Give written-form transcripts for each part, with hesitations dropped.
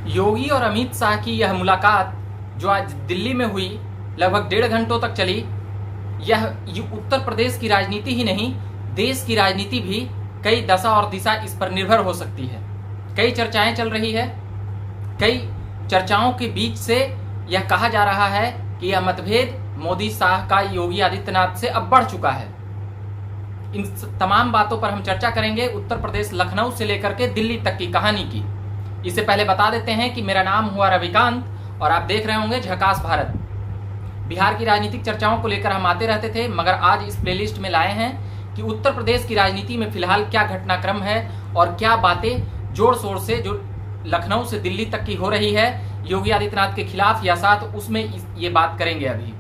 योगी और अमित शाह की यह मुलाकात जो आज दिल्ली में हुई, लगभग 1.5 घंटों तक चली, यह उत्तर प्रदेश की राजनीति ही नहीं, देश की राजनीति भी कई दशा और दिशा इस पर निर्भर हो सकती है। कई चर्चाएं चल रही है, कई चर्चाओं के बीच से यह कहा जा रहा है कि यह मतभेद मोदी शाह का योगी आदित्यनाथ से अब बढ़ चुका है। इन तमाम बातों पर हम चर्चा करेंगे, उत्तर प्रदेश लखनऊ से लेकर के दिल्ली तक की कहानी की। इससे पहले बता देते हैं कि मेरा नाम हुआ रविकांत और आप देख रहे होंगे झकास भारत। बिहार की राजनीतिक चर्चाओं को लेकर हम आते रहते थे, मगर आज इस प्लेलिस्ट में लाए हैं कि उत्तर प्रदेश की राजनीति में फिलहाल क्या घटनाक्रम है और क्या बातें जोर शोर से जो लखनऊ से दिल्ली तक की हो रही है योगी आदित्यनाथ के खिलाफ या साथ, उसमें ये बात करेंगे। अभी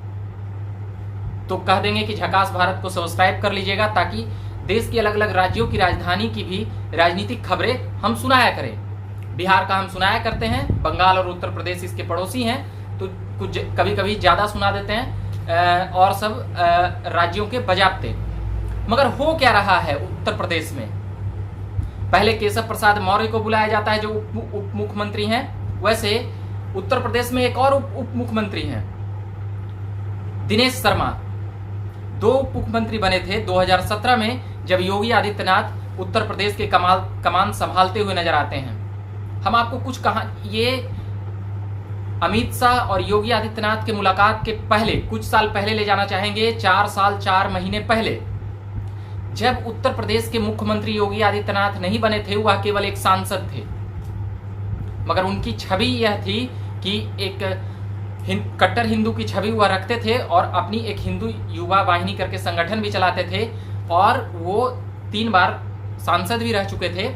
तो कह देंगे कि झकास भारत को सब्सक्राइब कर लीजिएगा ताकि देश के अलग अलग राज्यों की राजधानी की भी राजनीतिक खबरें हम सुनाया करें। बिहार का हम सुनाया करते हैं, बंगाल और उत्तर प्रदेश इसके पड़ोसी हैं तो कुछ कभी कभी ज़्यादा सुना देते हैं और सब राज्यों के बजाबते। मगर हो क्या रहा है उत्तर प्रदेश में? पहले केशव प्रसाद मौर्य को बुलाया जाता है जो उप मुख्यमंत्री हैं, वैसे उत्तर प्रदेश में एक और उप मुख्यमंत्री हैं दिनेश शर्मा। 2 उप मुख्यमंत्री बने थे 2017 में जब योगी आदित्यनाथ उत्तर प्रदेश के कमान संभालते हुए नजर आते हैं। हम आपको कुछ ये अमित शाह और योगी आदित्यनाथ के मुलाकात के पहले कुछ साल पहले ले जाना चाहेंगे, 4 साल 4 महीने पहले, जब उत्तर प्रदेश के मुख्यमंत्री योगी आदित्यनाथ नहीं बने थे, वह केवल एक सांसद थे, मगर उनकी छवि यह थी कि एक कट्टर हिंदू की छवि वह रखते थे और अपनी एक हिंदू युवा वाहिनी करके संगठन भी चलाते थे और वो 3 बार सांसद भी रह चुके थे।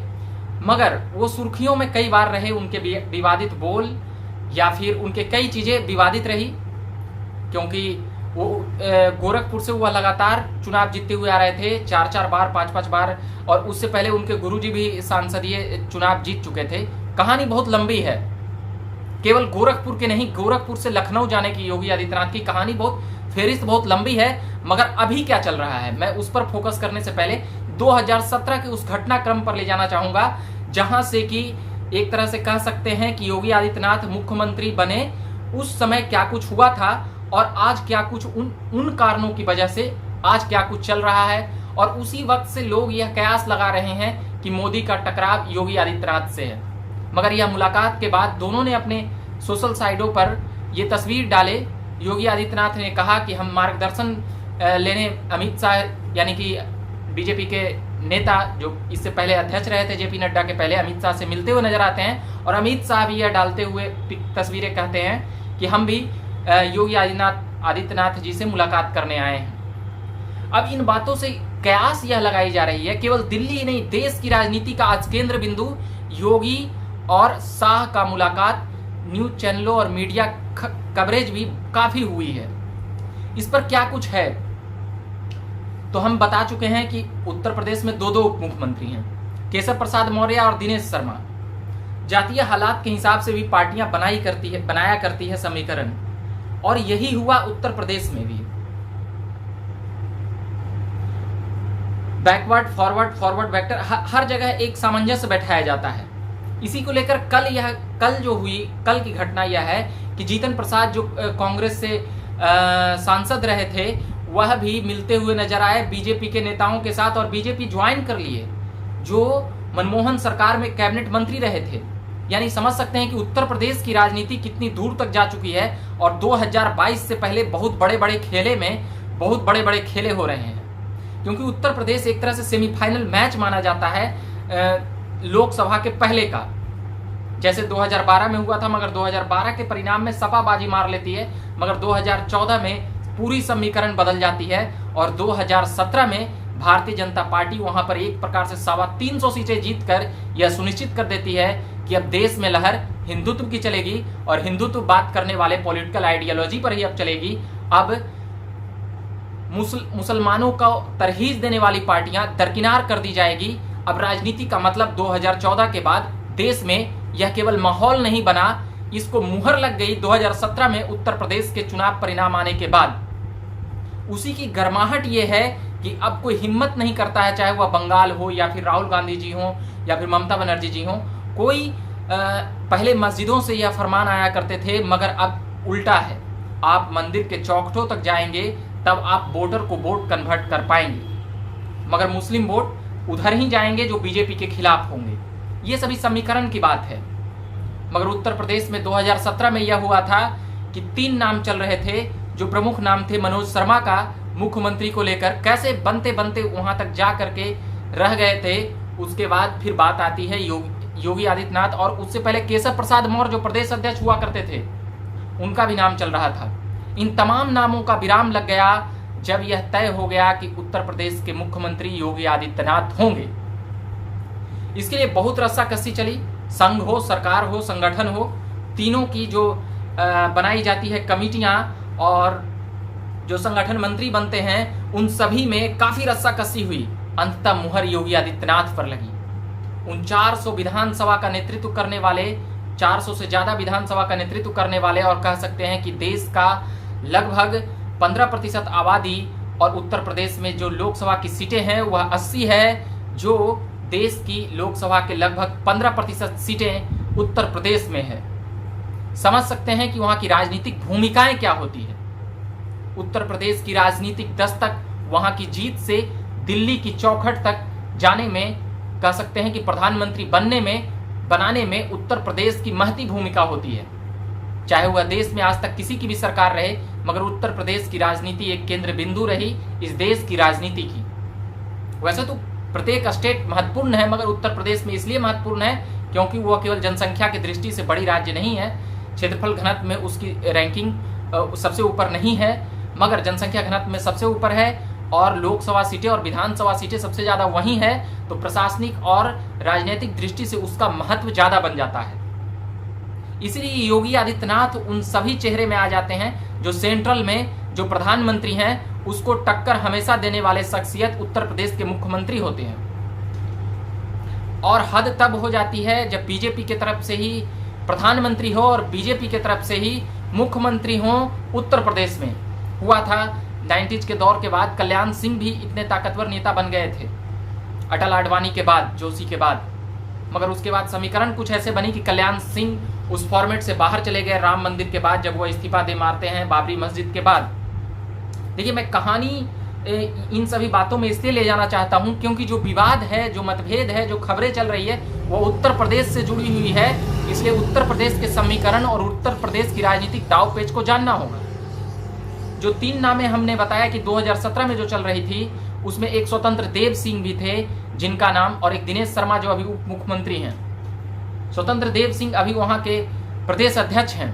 मगर वो सुर्खियों में कई बार रहे, उनके विवादित बोल या फिर उनके कई चीज़ें विवादित रही, क्योंकि वो गोरखपुर से वह लगातार चुनाव जीतते हुए आ रहे थे, 4-4 बार 5-5 बार, और उससे पहले उनके गुरुजी भी सांसदीय चुनाव जीत चुके थे। कहानी बहुत लंबी है, केवल गोरखपुर के नहीं, गोरखपुर से लखनऊ जाने की योगी आदित्यनाथ की कहानी फेरिस्त बहुत लंबी है। मगर अभी क्या चल रहा है, मैं उस पर फोकस करने से पहले 2017 के उस घटनाक्रम पर ले जाना चाहूंगा जहां से कि एक तरह से कह सकते हैं कि योगी आदित्यनाथ मुख्यमंत्री बने उस समय क्या कुछ हुआ था और आज क्या कुछ उन कारणों की वजह से आज क्या कुछ चल रहा है। और उसी वक्त से लोग यह कयास लगा रहे हैं कि मोदी का टकराव योगी आदित्यनाथ से है। मगर यह मुलाकात के बाद दोनों ने अपने सोशल साइटों पर ये तस्वीर डाले। योगी आदित्यनाथ ने कहा कि हम मार्गदर्शन लेने अमित शाह यानी कि बीजेपी के नेता जो इससे पहले अध्यक्ष रहे थे जेपी नड्डा के पहले, अमित शाह से मिलते हुए नजर आते हैं और अमित शाह भी यह डालते हुए तस्वीरें कहते हैं कि हम भी योगी आदित्यनाथ जी से मुलाकात करने आए हैं। अब इन बातों से कयास यह लगाई जा रही है, केवल दिल्ली ही नहीं देश की राजनीति का आज केंद्र बिंदु योगी और शाह का मुलाकात, न्यूज चैनलों और मीडिया कवरेज भी काफी हुई है। इस पर क्या कुछ है तो हम बता चुके हैं कि उत्तर प्रदेश में 2 उप मुख्यमंत्री हैं, केशव प्रसाद मौर्य और दिनेश शर्मा। जातीय हालात के हिसाब से भी पार्टियां बनाया करती है समीकरण, और यही हुआ उत्तर प्रदेश में भी। बैकवर्ड फॉरवर्ड वेक्टर हर जगह एक सामंजस्य बैठाया जाता है। इसी को लेकर कल की घटना यह है कि जीतन प्रसाद जो कांग्रेस से सांसद रहे थे वह भी मिलते हुए नजर आए बीजेपी के नेताओं के साथ और बीजेपी ज्वाइन कर लिए जो मनमोहन सरकार में कैबिनेट मंत्री रहे थे। यानी समझ सकते हैं कि उत्तर प्रदेश की राजनीति कितनी दूर तक जा चुकी है और 2022 से पहले बहुत बड़े बड़े खेले हो रहे हैं, क्योंकि उत्तर प्रदेश एक तरह से सेमीफाइनल मैच माना जाता है लोकसभा के पहले का, जैसे 2012 में हुआ था। मगर 2012 के परिणाम में सपा बाजी मार लेती है, मगर 2014 में पूरी समीकरण बदल जाती है और 2017 में भारतीय जनता पार्टी वहां पर एक प्रकार से 350 सीटें जीतकर यह सुनिश्चित कर देती है कि अब देश में लहर हिंदुत्व की चलेगी और हिंदुत्व बात करने वाले पॉलिटिकल आइडियोलॉजी पर ही अब चलेगी। अब मुसलमानों को तरहीज देने वाली पार्टियां दरकिनार कर दी जाएगी। अब राजनीति का मतलब 2014 के बाद देश में यह केवल माहौल नहीं बना, इसको मुहर लग गई 2017 में उत्तर प्रदेश के चुनाव परिणाम आने के बाद। उसी की गर्माहट ये है कि अब कोई हिम्मत नहीं करता है, चाहे वह बंगाल हो या फिर राहुल गांधी जी हो या फिर ममता बनर्जी जी हो, कोई पहले मस्जिदों से यह फरमान आया करते थे, मगर अब उल्टा है। आप मंदिर के चौखटों तक जाएंगे तब आप वोटर को वोट कन्वर्ट कर पाएंगे, मगर मुस्लिम वोट उधर ही जाएंगे जो बीजेपी के खिलाफ होंगे। ये सभी समीकरण की बात है। मगर उत्तर प्रदेश में 2017 में यह हुआ था कि 3 नाम चल रहे थे, जो प्रमुख नाम थे मनोज शर्मा का मुख्यमंत्री को लेकर, कैसे बनते बनते वहां तक जा करके रह गए थे। उसके बाद फिर बात आती है योगी आदित्यनाथ, और उससे पहले केशव प्रसाद मौर्य जो प्रदेश अध्यक्ष हुआ करते थे, उनका भी नाम चल रहा था। इन तमाम नामों का विराम लग गया जब यह तय हो गया कि उत्तर प्रदेश के मुख्यमंत्री योगी आदित्यनाथ होंगे। इसके लिए बहुत रस्साकसी चली। संघ हो, सरकार हो, संगठन हो, तीनों की जो बनाई जाती है कमिटियां और जो संगठन मंत्री बनते हैं, उन सभी में काफी रस्साकसी हुई। अंततः मुहर योगी आदित्यनाथ पर लगी। उन 400 विधानसभा का नेतृत्व करने वाले, 400 से ज्यादा विधानसभा का नेतृत्व करने वाले, और कह सकते हैं कि देश का लगभग 15% आबादी, और उत्तर प्रदेश में जो लोकसभा की सीटें हैं वह 80 है, जो देश की लोकसभा के लगभग 15% सीटें उत्तर प्रदेश में है। समझ सकते हैं कि वहां की राजनीतिक भूमिकाएं क्या होती है। उत्तर प्रदेश की राजनीतिक दस्तक वहां की जीत से दिल्ली की चौखट तक जाने में, कह सकते हैं कि प्रधानमंत्री बनाने में उत्तर प्रदेश की महती भूमिका होती है। चाहे वह देश में आज तक किसी की भी सरकार रहे, मगर उत्तर प्रदेश की राजनीति एक केंद्र बिंदु रही इस देश की राजनीति की। वैसे तो प्रत्येक स्टेट महत्वपूर्ण है, मगर उत्तर प्रदेश में इसलिए महत्वपूर्ण है क्योंकि वह केवल जनसंख्या की दृष्टि से बड़ी राज्य नहीं है। क्षेत्रफल घनत्व में उसकी रैंकिंग सबसे ऊपर नहीं है, मगर जनसंख्या घनत्व में सबसे ऊपर है, और लोकसभा सीटें और विधानसभा सीटें सबसे ज्यादा वहीं है। तो प्रशासनिक और राजनीतिक दृष्टि से उसका महत्व ज्यादा बन जाता है। इसलिए योगी आदित्यनाथ उन सभी चेहरे में आ जाते हैं जो सेंट्रल में जो प्रधानमंत्री हैं उसको टक्कर हमेशा देने वाले शख्सियत उत्तर प्रदेश के मुख्यमंत्री होते हैं। और हद तब हो जाती है जब बीजेपी की तरफ से ही प्रधानमंत्री हो और बीजेपी की तरफ से ही मुख्यमंत्री हो। उत्तर प्रदेश में हुआ था 90s के दौर के बाद। कल्याण सिंह भी इतने ताकतवर नेता बन गए थे अटल आडवाणी के बाद, जोशी के बाद, मगर उसके बाद समीकरण कुछ ऐसे बनी कि कल्याण सिंह उस फॉर्मेट से बाहर चले गए राम मंदिर के बाद, जब वो इस्तीफा दे मारते हैं बाबरी मस्जिद के बाद। देखिए, मैं कहानी इन सभी बातों में इसलिए ले जाना चाहता हूं क्योंकि जो विवाद है, जो मतभेद है, जो खबरें चल रही है, वो उत्तर प्रदेश से जुड़ी हुई है। इसलिए उत्तर प्रदेश के समीकरण और उत्तर प्रदेश की राजनीतिक दाव पेच को जानना होगा। जो 3 नामें हमने बताया कि 2017 में जो चल रही थी, उसमें एक स्वतंत्र देव सिंह भी थे जिनका नाम, और एक दिनेश शर्मा जो अभी उप मुख्यमंत्री हैं। स्वतंत्र देव सिंह अभी वहां के प्रदेश अध्यक्ष हैं,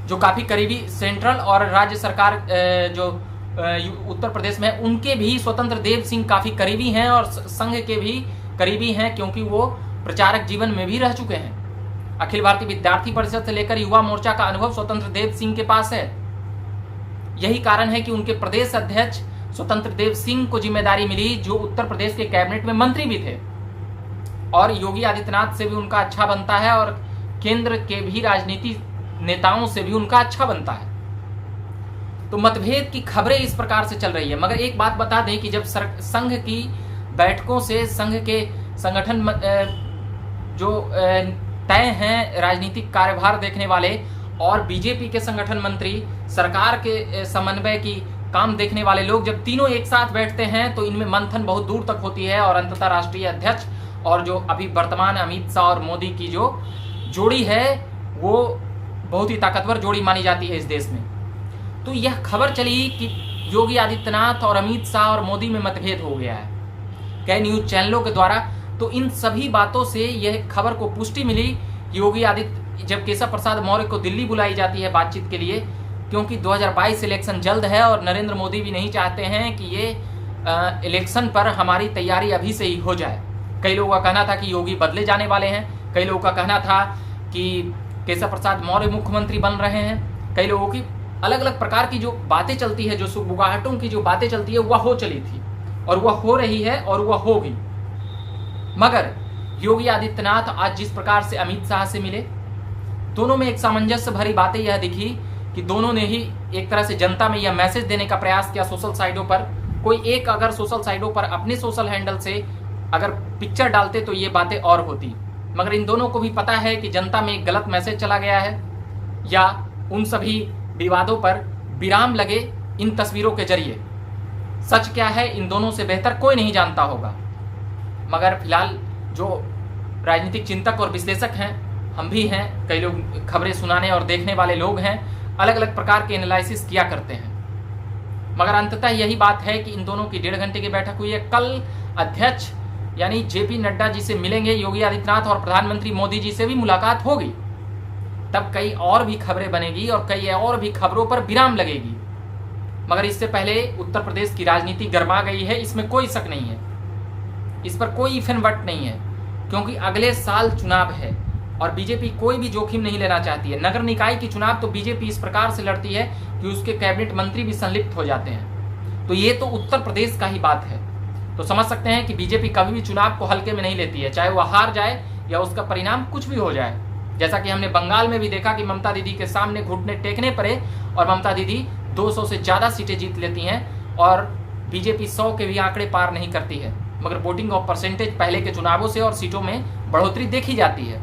जो काफी करीबी सेंट्रल और राज्य सरकार जो उत्तर प्रदेश में, उनके भी स्वतंत्र देव सिंह काफी करीबी हैं और संघ के भी करीबी हैं, क्योंकि वो प्रचारक जीवन में भी रह चुके हैं। अखिल भारतीय विद्यार्थी परिषद से लेकर युवा मोर्चा का अनुभव स्वतंत्र देव सिंह के पास है। यही कारण है कि उनके प्रदेश अध्यक्ष स्वतंत्र देव सिंह को जिम्मेदारी मिली, जो उत्तर प्रदेश के कैबिनेट में मंत्री भी थे, और योगी आदित्यनाथ से भी उनका अच्छा बनता है और केंद्र के भी राजनीति नेताओं से भी उनका अच्छा बनता है। तो मतभेद की खबरें इस प्रकार से चल रही है। मगर एक बात बता दें कि जब संघ की बैठकों से संघ के संगठन जो तय हैं राजनीतिक कार्यभार देखने वाले, और बीजेपी के संगठन मंत्री, सरकार के समन्वय की काम देखने वाले लोग, जब तीनों एक साथ बैठते हैं तो इनमें मंथन बहुत दूर तक होती है, और अंततः राष्ट्रीय अध्यक्ष और जो अभी वर्तमान अमित शाह और मोदी की जो जोड़ी है, वो बहुत ही ताकतवर जोड़ी मानी जाती है इस देश में। तो यह खबर चली कि योगी आदित्यनाथ और अमित शाह और मोदी में मतभेद हो गया है कई न्यूज चैनलों के द्वारा। तो इन सभी बातों से यह खबर को पुष्टि मिली। योगी आदित्य, जब केशव प्रसाद मौर्य को दिल्ली बुलाई जाती है बातचीत के लिए, क्योंकि 2022 इलेक्शन जल्द है और नरेंद्र मोदी भी नहीं चाहते हैं कि ये इलेक्शन पर हमारी तैयारी अभी से ही हो जाए। कई लोगों का कहना था कि योगी बदले जाने वाले हैं, कई लोगों का कहना था कि केशव प्रसाद मौर्य मुख्यमंत्री बन रहे हैं, कई लोगों की अलग अलग प्रकार की जो बातें चलती है, जो सुगबुगाहटों की जो बातें चलती है, वह हो चली थी और वह हो रही है और वह होगी। मगर योगी आदित्यनाथ आज जिस प्रकार से अमित शाह से मिले, दोनों में एक सामंजस्य भरी बातें यह दिखी कि दोनों ने ही एक तरह से जनता में यह मैसेज देने का प्रयास किया सोशल साइटों पर। कोई एक अगर सोशल साइटों पर अपने सोशल हैंडल से अगर पिक्चर डालते तो ये बातें और होती, मगर इन दोनों को भी पता है कि जनता में एक गलत मैसेज चला गया है या उन सभी विवादों पर विराम लगे इन तस्वीरों के जरिए। सच क्या है इन दोनों से बेहतर कोई नहीं जानता होगा, मगर फिलहाल जो राजनीतिक चिंतक और विश्लेषक हैं, हम भी हैं, कई लोग खबरें सुनाने और देखने वाले लोग हैं, अलग अलग प्रकार के एनालिसिस किया करते हैं। मगर अंततः यही बात है कि इन दोनों की 1.5 घंटे की बैठक हुई है। कल अध्यक्ष यानी जेपी नड्डा जी से मिलेंगे योगी आदित्यनाथ और प्रधानमंत्री मोदी जी से भी मुलाकात होगी, तब कई और भी खबरें बनेगी और कई और भी खबरों पर विराम लगेगी। मगर इससे पहले उत्तर प्रदेश की राजनीति गर्मा गई है, इसमें कोई शक नहीं है, इस पर कोई इफनवट नहीं है, क्योंकि अगले साल चुनाव है और बीजेपी कोई भी जोखिम नहीं लेना चाहती है। नगर निकाय की चुनाव तो बीजेपी इस प्रकार से लड़ती है कि उसके कैबिनेट मंत्री भी संलिप्त हो जाते हैं। तो ये तो उत्तर प्रदेश का ही बात है। तो समझ सकते हैं कि बीजेपी कभी भी चुनाव को हल्के में नहीं लेती है, चाहे वह हार जाए या उसका परिणाम कुछ भी हो जाए। जैसा कि हमने बंगाल में भी देखा कि ममता दीदी के सामने घुटने टेकने पड़े और ममता दीदी 200 से ज़्यादा सीटें जीत लेती हैं और बीजेपी 100 के भी आंकड़े पार नहीं करती है। मगर वोटिंग ऑफ परसेंटेज पहले के चुनावों से और सीटों में बढ़ोतरी देखी जाती है।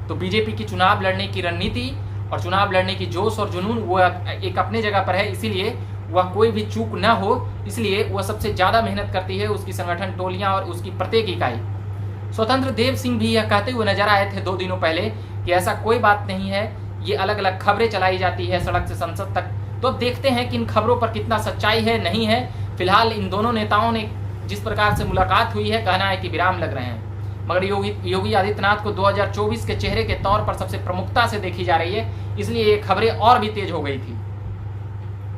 तो बीजेपी की चुनाव लड़ने की रणनीति और चुनाव लड़ने की जोश और जुनून वो एक अपने जगह पर है, इसीलिए वह कोई भी चूक ना हो, इसलिए वह सबसे ज़्यादा मेहनत करती है, उसकी संगठन टोलियां और उसकी प्रत्येक इकाई। स्वतंत्र देव सिंह भी यह कहते हुए नजर आए थे 2 दिनों पहले कि ऐसा कोई बात नहीं है, ये अलग अलग खबरें चलाई जाती है सड़क से संसद तक। तो अब देखते हैं कि इन खबरों पर कितना सच्चाई है, नहीं है। फिलहाल इन दोनों नेताओं ने जिस प्रकार से मुलाकात हुई है, कहना है कि विराम लग रहे हैं। मगर योगी आदित्यनाथ को 2024 के चेहरे के तौर पर सबसे प्रमुखता से देखी जा रही है, इसलिए ये खबरें और भी तेज हो गई थी।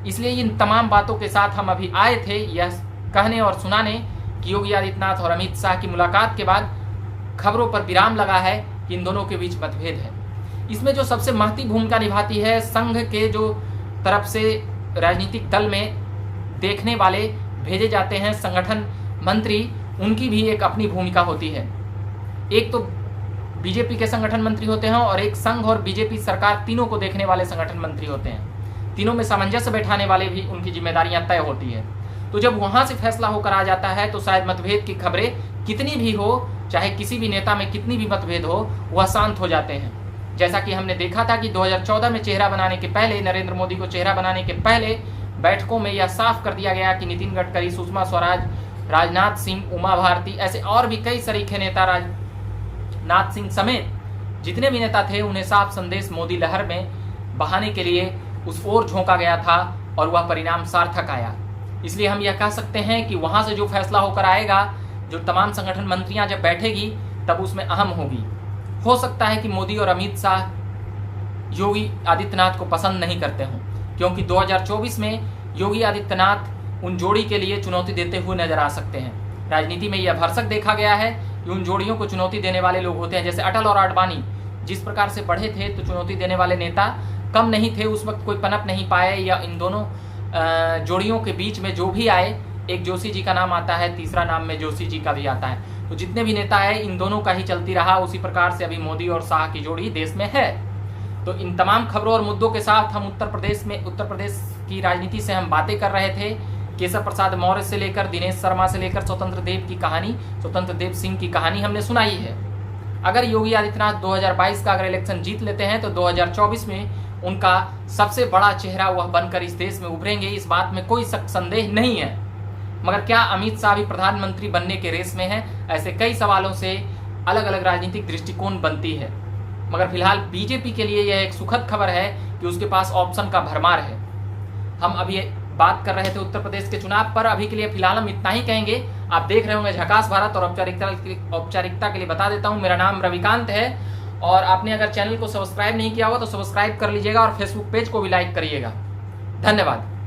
इसलिए इन तमाम बातों के साथ हम अभी आए थे यह कहने और सुनाने कि योगी आदित्यनाथ और अमित शाह की मुलाकात के बाद खबरों पर विराम लगा है कि इन दोनों के बीच मतभेद है। इसमें जो सबसे महत्वपूर्ण भूमिका निभाती है, संघ के जो तरफ से राजनीतिक दल में देखने वाले भेजे जाते हैं संगठन मंत्री, उनकी भी एक अपनी भूमिका होती है। एक तो बीजेपी के संगठन मंत्री होते हैं और एक संघ और बीजेपी सरकार तीनों को देखने वाले संगठन मंत्री होते हैं। तीनों में सामंजस्य बैठाने वाले भी उनकी जिम्मेदारियां तय होती है। तो जब वहां से फैसला होकर आ जाता है तो शायद मतभेद की खबरें कितनी भी हो, चाहे किसी भी नेता में कितनी भी मतभेद हो, वह शांत हो जाते हैं। जैसा कि हमने देखा था कि 2014 में चेहरा बनाने के पहले, नरेंद्र मोदी को चेहरा बनाने के पहले बैठकों में यह साफ कर दिया गया कि नितिन गडकरी, सुषमा स्वराज, राजनाथ सिंह, उमा भारती, ऐसे और भी कई सरीखे नेता, राजनाथ सिंह समेत जितने भी नेता थे, उन्हें साफ संदेश मोदी लहर में बहाने के लिए उस ओर झोंका गया था और वह परिणाम सार्थक आया। इसलिए हम यह कह सकते हैं कि वहां से जो फैसला होकर आएगा, जो तमाम संगठन मंत्रियां जब बैठेगी तब उसमें अहम होगी। हो सकता है कि मोदी और अमित शाह योगी आदित्यनाथ को पसंद नहीं करते हों, क्योंकि 2024 में योगी आदित्यनाथ उन जोड़ी के लिए चुनौती देते हुए नजर आ सकते हैं। राजनीति में यह भरसक देखा गया है कि उन जोड़ियों को चुनौती देने वाले लोग होते हैं। जैसे अटल और आडवाणी जिस प्रकार से बढ़े थे, तो चुनौती देने वाले नेता कम नहीं थे, उस वक्त कोई पनप नहीं पाए। या इन दोनों जोड़ियों के बीच में जो भी आए, एक जोशी जी का नाम आता है, तीसरा नाम में जोशी जी का भी आता है। तो जितने भी नेता है, इन दोनों का ही चलती रहा। उसी प्रकार से अभी मोदी और शाह की जोड़ी देश में है। तो इन तमाम खबरों और मुद्दों के साथ हम उत्तर प्रदेश की राजनीति से हम बातें कर रहे थे। केशव प्रसाद मौर्य से लेकर दिनेश शर्मा से लेकर स्वतंत्र देव सिंह की कहानी हमने सुनाई है। अगर योगी आदित्यनाथ 2022 का अगर इलेक्शन जीत लेते हैं तो 2024 में उनका सबसे बड़ा चेहरा वह बनकर इस देश में उभरेंगे, इस बात में कोई संदेह नहीं है। मगर क्या अमित शाह भी प्रधानमंत्री बनने के रेस में है? ऐसे कई सवालों से अलग अलग राजनीतिक दृष्टिकोण बनती है। मगर फिलहाल बीजेपी के लिए यह एक सुखद खबर है कि उसके पास ऑप्शन का भरमार है। हम अभी बात कर रहे थे उत्तर प्रदेश के चुनाव पर। अभी के लिए फिलहाल हम इतना ही कहेंगे। आप देख रहे होंगे झकास भारत, और औपचारिकता के लिए बता देता हूं, मेरा नाम रविकांत है और आपने अगर चैनल को सब्सक्राइब नहीं किया हुआ तो सब्सक्राइब कर लीजिएगा और फेसबुक पेज को भी लाइक करिएगा। धन्यवाद।